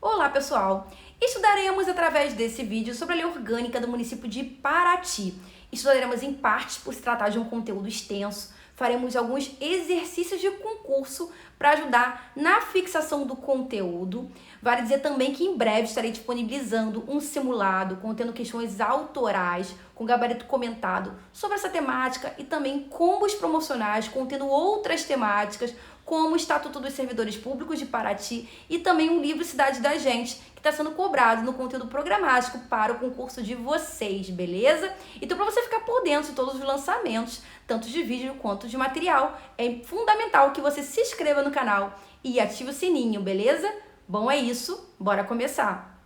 Olá pessoal, estudaremos através desse vídeo sobre a lei orgânica do município de Paraty. Estudaremos em partes por se tratar de um conteúdo extenso, faremos alguns exercícios de concurso para ajudar na fixação do conteúdo. Vale dizer também que em breve estarei disponibilizando um simulado contendo questões autorais, com gabarito comentado sobre essa temática e também combos promocionais contendo outras temáticas, como o Estatuto dos Servidores Públicos de Paraty e também um livro Cidade da Gente, que está sendo cobrado no conteúdo programático para o concurso de vocês, beleza? Então, para você ficar por dentro de todos os lançamentos, tanto de vídeo quanto de material, é fundamental que você se inscreva no canal e ative o sininho, beleza? Bom, é isso, bora começar!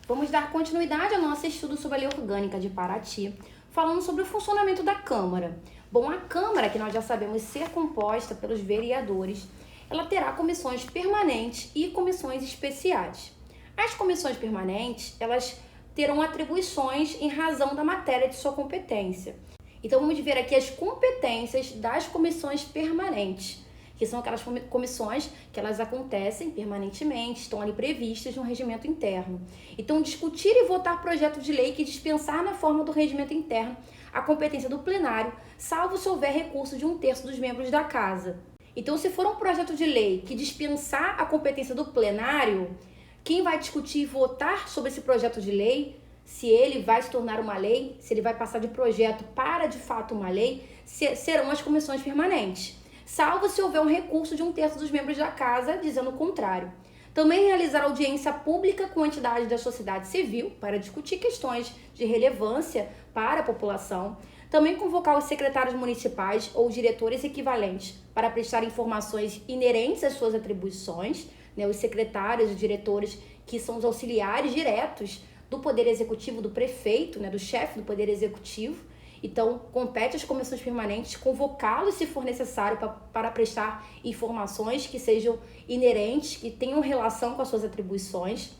Vamos dar continuidade ao nosso estudo sobre a lei orgânica de Paraty, falando sobre o funcionamento da Câmara. Bom, a Câmara, que nós já sabemos ser composta pelos vereadores, ela terá comissões permanentes e comissões especiais. As comissões permanentes, elas terão atribuições em razão da matéria de sua competência. Então, vamos ver aqui as competências das comissões permanentes, que são aquelas comissões que elas acontecem permanentemente, estão ali previstas no regimento interno. Então, discutir e votar projeto de lei que dispensar na forma do regimento interno a competência do plenário, salvo se houver recurso de 1/3 dos membros da casa. Então, se for um projeto de lei que dispensar a competência do plenário, quem vai discutir e votar sobre esse projeto de lei, se ele vai se tornar uma lei, se ele vai passar de projeto para de fato uma lei, serão as comissões permanentes, salvo se houver um recurso de 1/3 dos membros da casa dizendo o contrário. Também realizar audiência pública com entidades da sociedade civil para discutir questões de relevância para a população. Também convocar os secretários municipais ou diretores equivalentes para prestar informações inerentes às suas atribuições, os secretários e diretores que são os auxiliares diretos do Poder Executivo, do prefeito, do chefe do Poder Executivo. Então, compete às comissões permanentes convocá-los se for necessário para prestar informações que sejam inerentes, que tenham relação com as suas atribuições.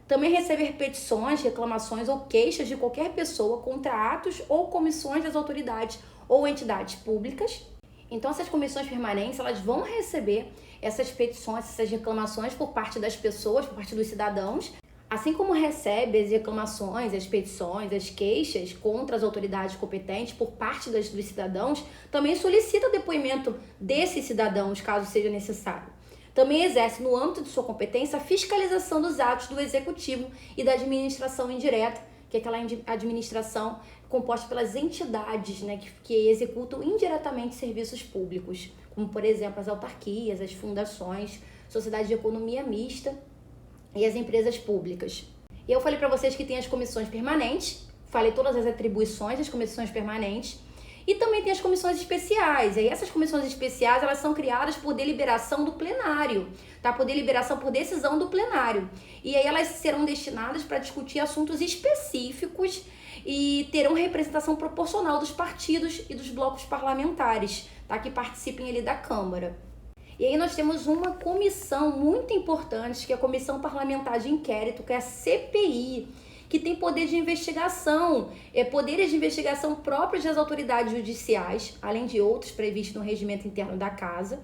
Também receber petições, reclamações ou queixas de qualquer pessoa contra atos ou comissões das autoridades ou entidades públicas. Então, essas comissões permanentes, elas vão receber essas petições, essas reclamações por parte das pessoas, por parte dos cidadãos, assim como recebe as reclamações, as petições, as queixas contra as autoridades competentes por parte dos cidadãos, também solicita o depoimento desses cidadãos, caso seja necessário. Também exerce, no âmbito de sua competência, a fiscalização dos atos do Executivo e da administração indireta, que é aquela administração composta pelas entidades, que executam indiretamente serviços públicos, como, por exemplo, as autarquias, as fundações, sociedades de economia mista e as empresas públicas. E eu falei para vocês que tem as comissões permanentes, falei todas as atribuições das comissões permanentes, e também tem as comissões especiais. E aí essas comissões especiais, elas são criadas por deliberação do plenário, por deliberação, por decisão do plenário. E aí elas serão destinadas para discutir assuntos específicos e terão representação proporcional dos partidos e dos blocos parlamentares, que participem ali da Câmara. E aí nós temos uma comissão muito importante, que é a Comissão Parlamentar de Inquérito, que é a CPI, que tem poder de investigação, poderes de investigação próprios das autoridades judiciais, além de outros previstos no regimento interno da Casa.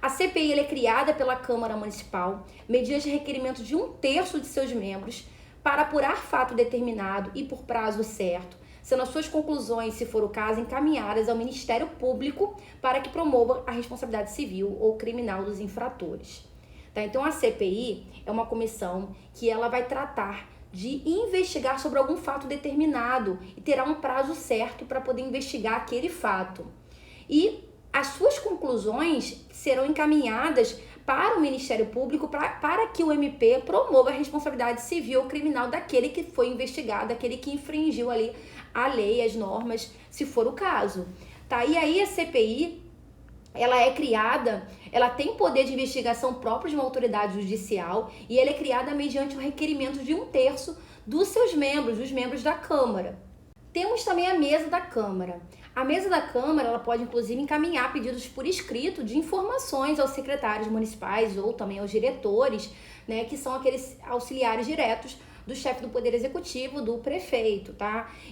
A CPI ela é criada pela Câmara Municipal, mediante requerimento de 1/3 de seus membros, para apurar fato determinado e por prazo certo, sendo as suas conclusões, se for o caso, encaminhadas ao Ministério Público para que promova a responsabilidade civil ou criminal dos infratores. Então, a CPI é uma comissão que ela vai tratar de investigar sobre algum fato determinado e terá um prazo certo para poder investigar aquele fato. E as suas conclusões serão encaminhadas para o Ministério Público para que o MP promova a responsabilidade civil ou criminal daquele que foi investigado, daquele que infringiu ali a lei, as normas, se for o caso. E aí a CPI, ela é criada, ela tem poder de investigação próprio de uma autoridade judicial e ela é criada mediante o requerimento de 1/3 dos seus membros, dos membros da Câmara. Temos também a mesa da Câmara. A mesa da Câmara, ela pode inclusive encaminhar pedidos por escrito de informações aos secretários municipais ou também aos diretores, que são aqueles auxiliares diretos do chefe do Poder Executivo, do prefeito,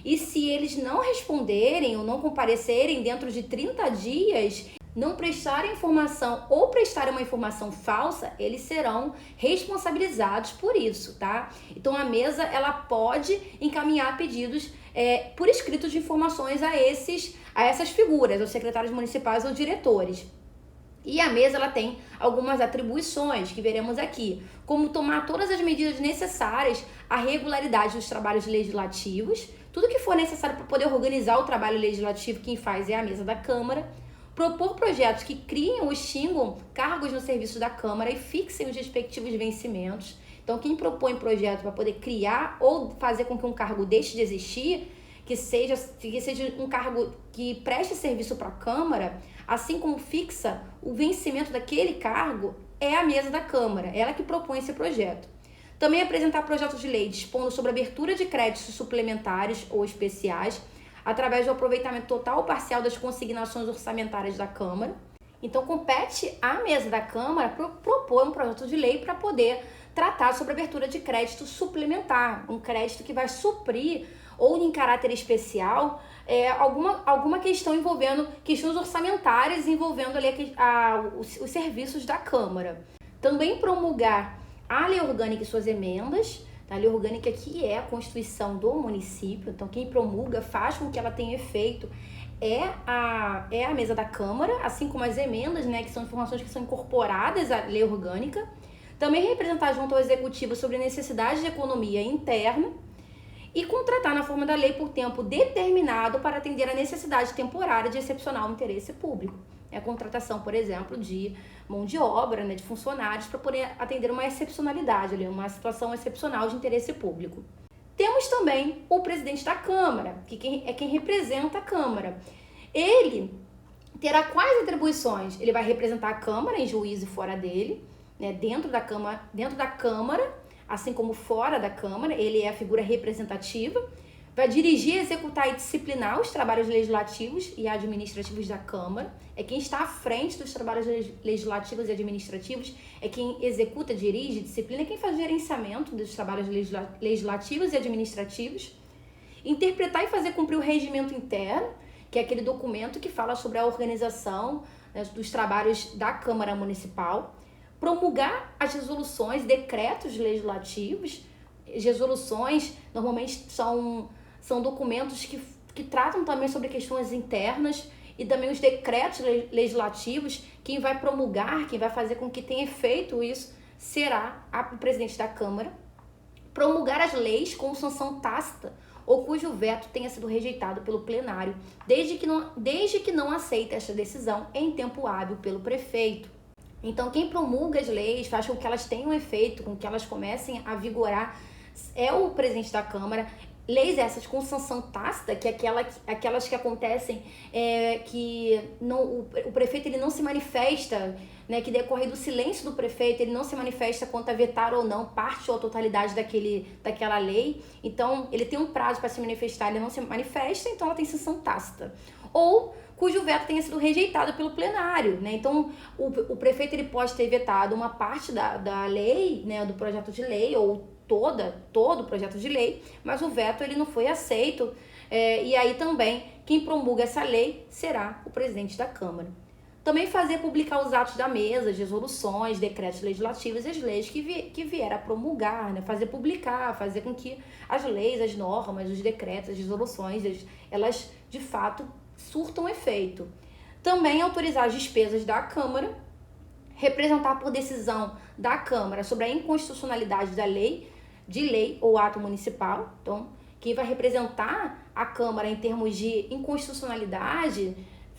E se eles não responderem ou não comparecerem dentro de 30 dias, não prestarem informação ou prestarem uma informação falsa, eles serão responsabilizados por isso, tá? Então a mesa ela pode encaminhar pedidos por escrito de informações a essas figuras, aos secretários municipais ou diretores. E a mesa ela tem algumas atribuições que veremos aqui, como tomar todas as medidas necessárias à regularidade dos trabalhos legislativos, tudo que for necessário para poder organizar o trabalho legislativo, quem faz é a mesa da Câmara, propor projetos que criem ou extingam cargos no serviço da Câmara e fixem os respectivos vencimentos. Então, quem propõe projeto para poder criar ou fazer com que um cargo deixe de existir, que seja um cargo que preste serviço para a Câmara, assim como fixa o vencimento daquele cargo, é a mesa da Câmara, ela que propõe esse projeto. Também apresentar projetos de lei dispondo sobre abertura de créditos suplementares ou especiais, através do aproveitamento total ou parcial das consignações orçamentárias da Câmara. Então, compete à mesa da Câmara propor um projeto de lei para poder tratar sobre abertura de crédito suplementar, um crédito que vai suprir ou em caráter especial alguma questão envolvendo questões orçamentárias, envolvendo ali os serviços da Câmara. Também promulgar a lei orgânica e suas emendas. A lei orgânica que é a Constituição do município, então quem promulga faz com que ela tenha efeito é a mesa da Câmara, assim como as emendas, né, que são informações que são incorporadas à lei orgânica. Também representar junto ao Executivo sobre necessidades de economia interna e contratar na forma da lei por tempo determinado para atender a necessidade temporária de excepcional interesse público. É a contratação, por exemplo, de mão de obra, né, de funcionários para poder atender uma excepcionalidade, uma situação excepcional de interesse público. Temos também o presidente da Câmara, que é quem representa a Câmara. Ele terá quais atribuições? Ele vai representar a Câmara em juízo e fora dele, né, dentro da Câmara, assim como fora da Câmara, ele é a figura representativa. Vai dirigir, executar e disciplinar os trabalhos legislativos e administrativos da Câmara. É quem está à frente dos trabalhos legislativos e administrativos, é quem executa, dirige, disciplina, é quem faz gerenciamento dos trabalhos legislativos e administrativos. Interpretar e fazer cumprir o regimento interno, que é aquele documento que fala sobre a organização, né, dos trabalhos da Câmara Municipal. Promulgar as resoluções, decretos legislativos. Resoluções normalmente são documentos que tratam também sobre questões internas, e também os decretos legislativos. Quem vai promulgar, quem vai fazer com que tenha efeito isso, será o presidente da Câmara. Promulgar as leis com sanção tácita ou cujo veto tenha sido rejeitado pelo plenário, desde que não aceite esta decisão em tempo hábil pelo prefeito. Então, quem promulga as leis, faz com que elas tenham efeito, com que elas comecem a vigorar, é o presidente da Câmara. Leis essas com sanção tácita, que é aquelas que acontecem que o prefeito ele não se manifesta, né, que decorre do silêncio do prefeito, ele não se manifesta quanto a vetar ou não parte ou a totalidade daquela lei. Então, ele tem um prazo para se manifestar, ele não se manifesta, então ela tem sanção tácita. Ou cujo veto tenha sido rejeitado pelo plenário, né? Então, o prefeito ele pode ter vetado uma parte da lei, né, do projeto de lei, ou todo o projeto de lei, mas o veto ele não foi aceito, e aí também quem promulga essa lei será o presidente da Câmara. Também fazer publicar os atos da mesa, as resoluções, decretos legislativos e as leis que vier a promulgar, né? Fazer publicar, fazer com que as leis, as normas, os decretos, as resoluções, elas de fato surtam efeito. Também autorizar as despesas da Câmara, representar por decisão da Câmara sobre a inconstitucionalidade da lei, de lei ou ato municipal. Então, quem vai representar a Câmara em termos de inconstitucionalidade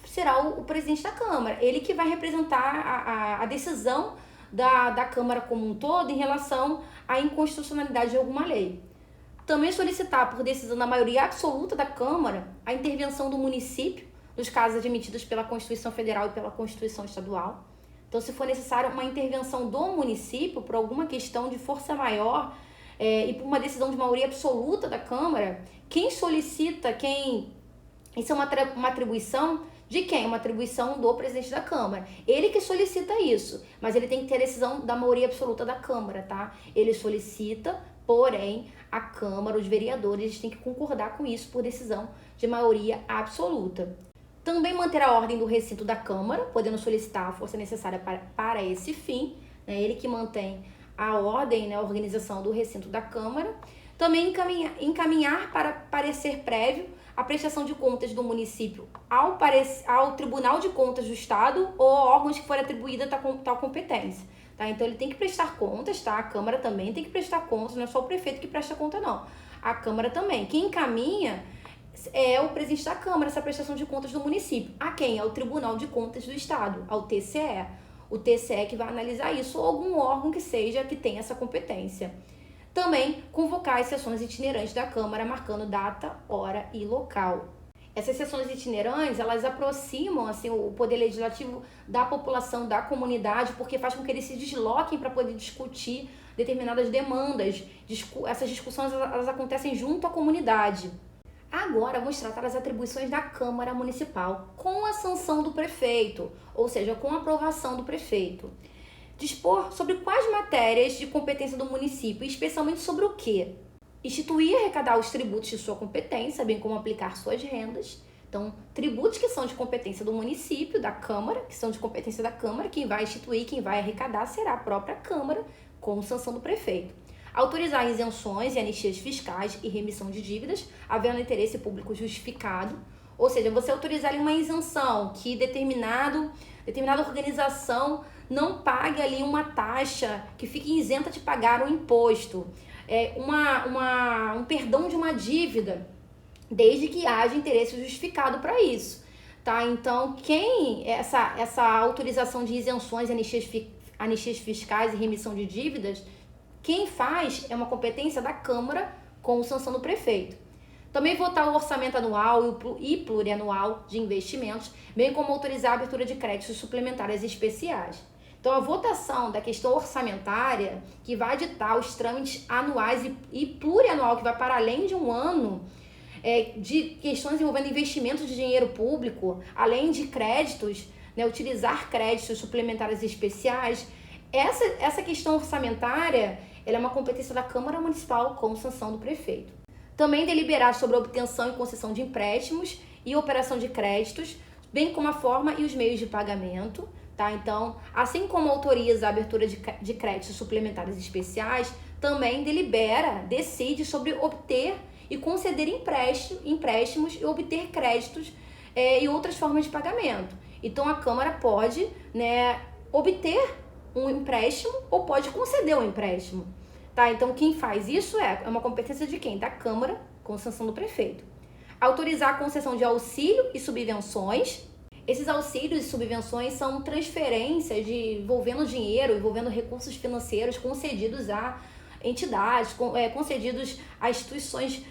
será o presidente da Câmara. Ele que vai representar a decisão da Câmara como um todo em relação à inconstitucionalidade de alguma lei. Também solicitar, por decisão da maioria absoluta da Câmara, a intervenção do município nos casos admitidos pela Constituição Federal e pela Constituição Estadual. Então, se for necessário uma intervenção do município por alguma questão de força maior e por uma decisão de maioria absoluta da Câmara, quem solicita, isso é uma atribuição de quem? Uma atribuição do presidente da Câmara. Ele que solicita isso, mas ele tem que ter a decisão da maioria absoluta da Câmara, tá? Ele solicita, porém, a Câmara, os vereadores, têm que concordar com isso por decisão de maioria absoluta. Também manter a ordem do recinto da Câmara, podendo solicitar a força necessária para esse fim, né? Ele que mantém a ordem, né, a organização do recinto da Câmara. Também encaminhar para parecer prévio a prestação de contas do município ao Tribunal de Contas do Estado ou órgãos que for atribuída tal competência. Tá? Então, ele tem que prestar contas, tá? A Câmara também tem que prestar contas, não é só o prefeito que presta conta, não. A Câmara também. Quem encaminha é o presidente da Câmara, essa prestação de contas do município. A quem? Ao Tribunal de Contas do Estado, ao TCE. O TCE que vai analisar isso, ou algum órgão que seja que tenha essa competência. Também convocar as sessões itinerantes da Câmara, marcando data, hora e local. Essas sessões itinerantes, elas aproximam assim, o Poder Legislativo da população, da comunidade, porque faz com que eles se desloquem para poder discutir determinadas demandas. Essas discussões elas acontecem junto à comunidade. Agora, vamos tratar das atribuições da Câmara Municipal com a sanção do prefeito, ou seja, com a aprovação do prefeito. Dispor sobre quais matérias de competência do município, especialmente sobre o quê? Instituir e arrecadar os tributos de sua competência, bem como aplicar suas rendas. Então, tributos que são de competência do município, da Câmara, que são de competência da Câmara, quem vai instituir, quem vai arrecadar será a própria Câmara, com sanção do prefeito. Autorizar isenções e anistias fiscais e remissão de dívidas, havendo interesse público justificado. Ou seja, você autorizar uma isenção que determinada organização não pague ali uma taxa, que fique isenta de pagar um imposto, um perdão de uma dívida, desde que haja interesse justificado para isso. Tá? Então, essa autorização de isenções, anistias fiscais e remissão de dívidas, quem faz é uma competência da Câmara com sanção do prefeito. Também votar o orçamento anual e plurianual de investimentos, bem como autorizar a abertura de créditos suplementares especiais. Então, a votação da questão orçamentária, que vai ditar os trâmites anuais e plurianual, que vai para além de um ano, de questões envolvendo investimentos de dinheiro público, além de créditos, né, utilizar créditos suplementares especiais. Essa questão orçamentária, ela é uma competência da Câmara Municipal com sanção do prefeito. Também deliberar sobre a obtenção e concessão de empréstimos e operação de créditos, bem como a forma e os meios de pagamento. Tá? Então, assim como autoriza a abertura de créditos suplementares especiais, também decide sobre obter e conceder empréstimos e obter créditos e outras formas de pagamento. Então, a Câmara pode, né, obter um empréstimo ou pode conceder um empréstimo. Tá? Então, quem faz isso é uma competência de quem? Da Câmara, com sanção do prefeito. Autorizar a concessão de auxílio e subvenções. Esses auxílios e subvenções são transferências envolvendo dinheiro, envolvendo recursos financeiros concedidos a entidades, concedidos a instituições,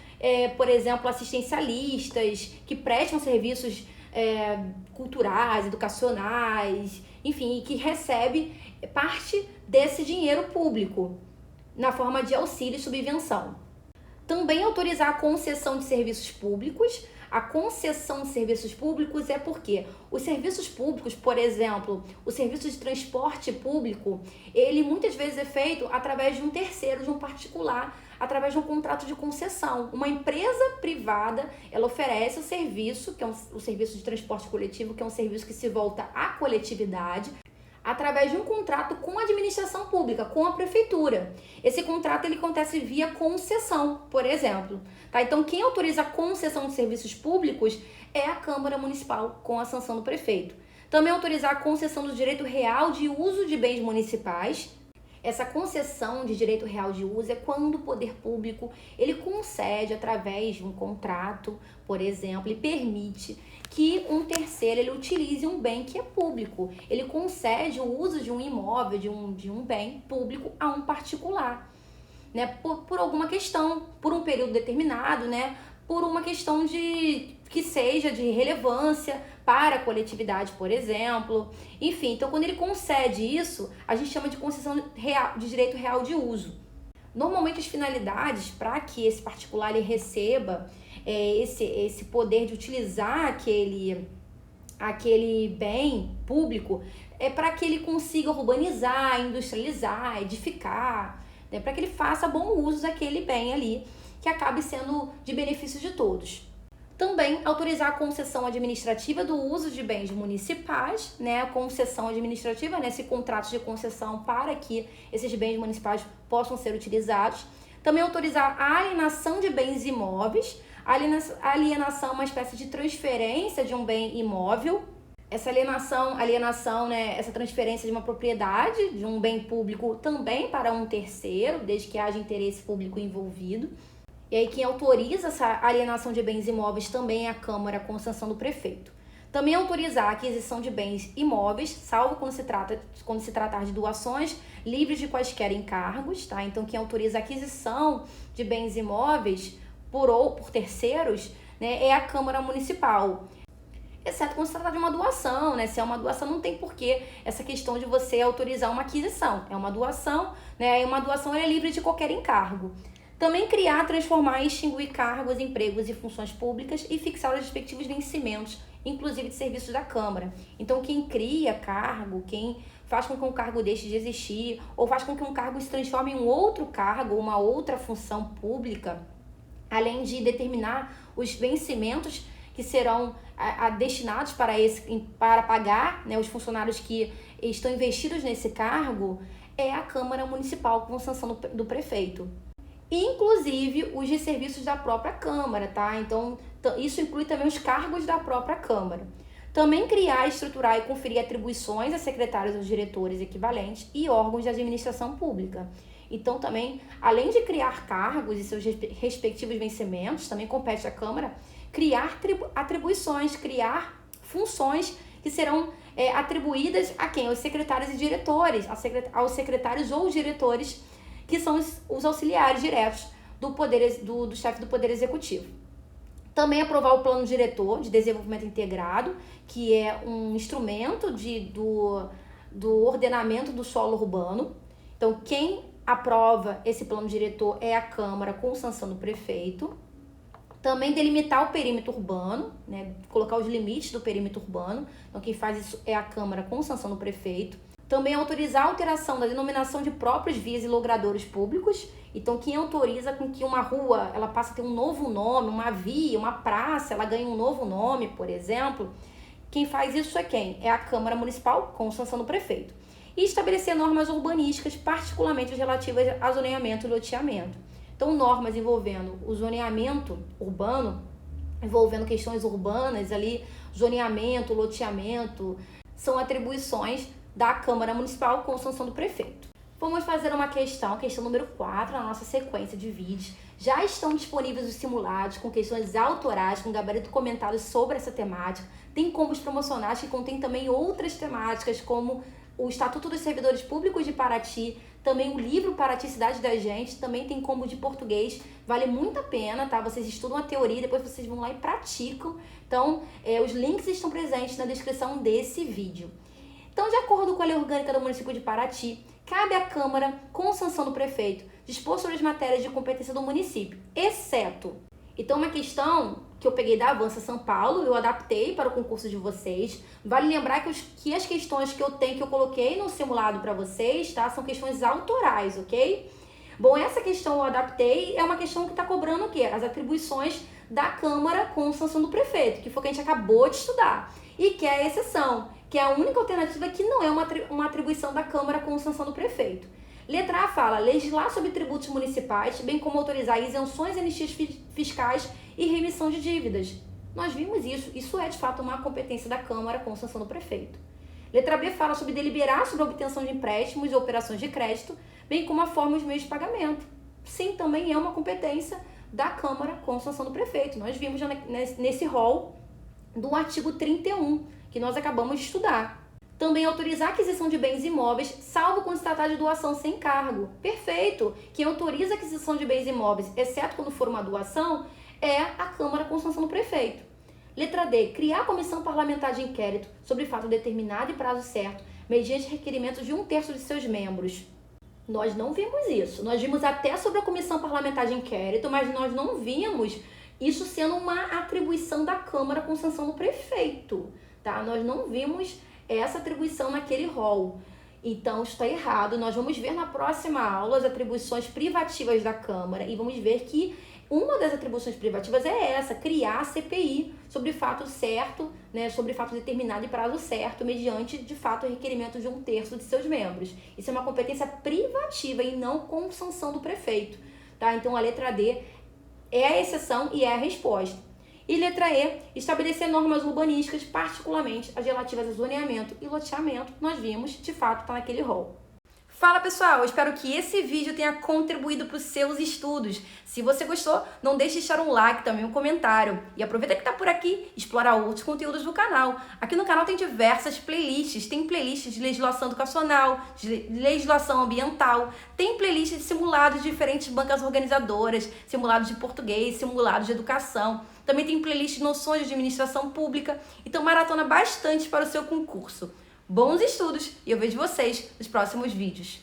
por exemplo, assistencialistas, que prestam serviços culturais, educacionais, enfim, que recebe parte desse dinheiro público na forma de auxílio e subvenção. Também autorizar a concessão de serviços públicos. A concessão de serviços públicos é porque os serviços públicos, por exemplo, o serviço de transporte público, ele muitas vezes é feito através de um terceiro, de um particular, através de um contrato de concessão. Uma empresa privada, ela oferece o serviço, que é o serviço de transporte coletivo, que é um serviço que se volta à coletividade, através de um contrato com a administração pública, com a prefeitura. Esse contrato ele acontece via concessão, por exemplo. Tá? Então, quem autoriza a concessão de serviços públicos é a Câmara Municipal, com a sanção do prefeito. Também autorizar a concessão do direito real de uso de bens municipais. Essa concessão de direito real de uso é quando o poder público ele concede através de um contrato, por exemplo, e permite que um terceiro ele utilize um bem que é público. Ele concede o uso de um imóvel, de um bem público a um particular, né? Por alguma questão, por um período determinado, né? Por uma questão que seja de relevância para a coletividade, por exemplo. Enfim, então quando ele concede isso, a gente chama de concessão de direito real de uso. Normalmente as finalidades para que esse particular ele receba esse poder de utilizar aquele bem público é para que ele consiga urbanizar, industrializar, edificar, né? Para que ele faça bom uso daquele bem ali, que acabe sendo de benefício de todos. Também autorizar a concessão administrativa do uso de bens municipais, né? A concessão administrativa, né? Esse contrato de concessão para que esses bens municipais possam ser utilizados. Também autorizar a alienação de bens imóveis. A alienação é uma espécie de transferência de um bem imóvel. Essa alienação, né, essa transferência de uma propriedade, de um bem público também para um terceiro, desde que haja interesse público envolvido. E aí quem autoriza essa alienação de bens imóveis também é a Câmara, com sanção do prefeito. Também autorizar a aquisição de bens imóveis, salvo quando se tratar de doações livres de quaisquer encargos, tá? Então quem autoriza a aquisição de bens imóveis por terceiros, né, é a Câmara Municipal. Exceto quando se trata de uma doação, né? Se é uma doação, não tem porquê essa questão de você autorizar uma aquisição. É uma doação, né? E uma doação é livre de qualquer encargo. Também criar, transformar e extinguir cargos, empregos e funções públicas e fixar os respectivos vencimentos, inclusive de serviços da Câmara. Então, quem cria cargo, quem faz com que um cargo deixe de existir, ou faz com que um cargo se transforme em um outro cargo, uma outra função pública, além de determinar os vencimentos que serão destinados para pagar, né, os funcionários que estão investidos nesse cargo, é a Câmara Municipal com sanção do prefeito. Inclusive os de serviços da própria Câmara, tá? Então, isso inclui também os cargos da própria Câmara. Também criar, estruturar e conferir atribuições a secretários ou diretores equivalentes e órgãos de administração pública. Então, também, além de criar cargos e seus respectivos vencimentos, também compete à Câmara criar atribuições, criar funções que serão atribuídas a quem? Aos secretários e diretores, aos secretários ou diretores que são os auxiliares diretos do chefe do Poder Executivo. Também aprovar o Plano Diretor de Desenvolvimento Integrado, que é um instrumento do ordenamento do solo urbano. Então, quem aprova esse Plano Diretor é a Câmara, com sanção do prefeito. Também delimitar o perímetro urbano, né, colocar os limites do perímetro urbano. Então, quem faz isso é a Câmara, com sanção do prefeito. Também autorizar a alteração da denominação de próprias vias e logradouros públicos. Então, quem autoriza com que uma rua ela passe a ter um novo nome, uma via, uma praça, ela ganhe um novo nome, por exemplo, quem faz isso é quem? É a Câmara Municipal, com sanção do prefeito. E estabelecer normas urbanísticas, particularmente as relativas a zoneamento e loteamento. Então, normas envolvendo o zoneamento urbano, envolvendo questões urbanas ali, zoneamento, loteamento, são atribuições da Câmara Municipal com sanção do prefeito. Vamos fazer uma questão número 4, na nossa sequência de vídeos. Já estão disponíveis os simulados com questões autorais, com gabarito comentado sobre essa temática. Tem combos promocionais que contém também outras temáticas, como o Estatuto dos Servidores Públicos de Paraty, também o livro Paraty Cidade da Gente, também tem combo de português, vale muito a pena, tá? Vocês estudam a teoria, depois vocês vão lá e praticam. Então, os links estão presentes na descrição desse vídeo. Então, de acordo com a Lei Orgânica do Município de Paraty, cabe à Câmara, com sanção do prefeito, dispor sobre as matérias de competência do município, exceto. Então, uma questão que eu peguei da Avança São Paulo, eu adaptei para o concurso de vocês. Vale lembrar que as questões que eu coloquei no simulado para vocês, tá? São questões autorais, ok? Bom, essa questão eu adaptei, é uma questão que está cobrando o quê? As atribuições da Câmara com sanção do prefeito, que foi o que a gente acabou de estudar. E que é a exceção, que é a única alternativa que não é uma atribuição da Câmara com sanção do prefeito. Letra A fala, legislar sobre tributos municipais, bem como autorizar isenções e anistias fiscais e remissão de dívidas. Nós vimos isso é de fato uma competência da Câmara com sanção do prefeito. Letra B fala sobre deliberar sobre a obtenção de empréstimos e operações de crédito, bem como a forma e os meios de pagamento. Sim, também é uma competência da Câmara com sanção do prefeito. Nós vimos já nesse rol do artigo 31, que nós acabamos de estudar. Também autorizar a aquisição de bens imóveis, salvo quando se tratar de doação sem encargo. Perfeito! Quem autoriza a aquisição de bens imóveis, exceto quando for uma doação, é a Câmara com sanção do prefeito. Letra D. Criar comissão parlamentar de inquérito sobre fato determinado e prazo certo, mediante requerimento de 1/3 de seus membros. Nós não vimos isso. Nós vimos até sobre a comissão parlamentar de inquérito, mas nós não vimos isso sendo uma atribuição da Câmara com sanção do prefeito, tá? Nós não vimos essa atribuição naquele rol. Então, isso está errado. Nós vamos ver na próxima aula as atribuições privativas da Câmara e vamos ver que uma das atribuições privativas é essa, criar a CPI sobre fato certo, né, sobre fato determinado e prazo certo, mediante, de fato, o requerimento de 1/3 de seus membros. Isso é uma competência privativa e não com sanção do prefeito, tá? Então, a letra D é a exceção e é a resposta. E letra E, estabelecer normas urbanísticas, particularmente as relativas a zoneamento e loteamento, nós vimos, de fato, está naquele rol. Fala pessoal, eu espero que esse vídeo tenha contribuído para os seus estudos. Se você gostou, não deixe de deixar um like, também um comentário. E aproveita que está por aqui, explorar outros conteúdos do canal. Aqui no canal tem diversas playlists. Tem playlists de legislação educacional, de legislação ambiental, tem playlists de simulados de diferentes bancas organizadoras, simulados de português, simulados de educação. Também tem playlist de noções de administração pública. Então maratona bastante para o seu concurso. Bons estudos e eu vejo vocês nos próximos vídeos.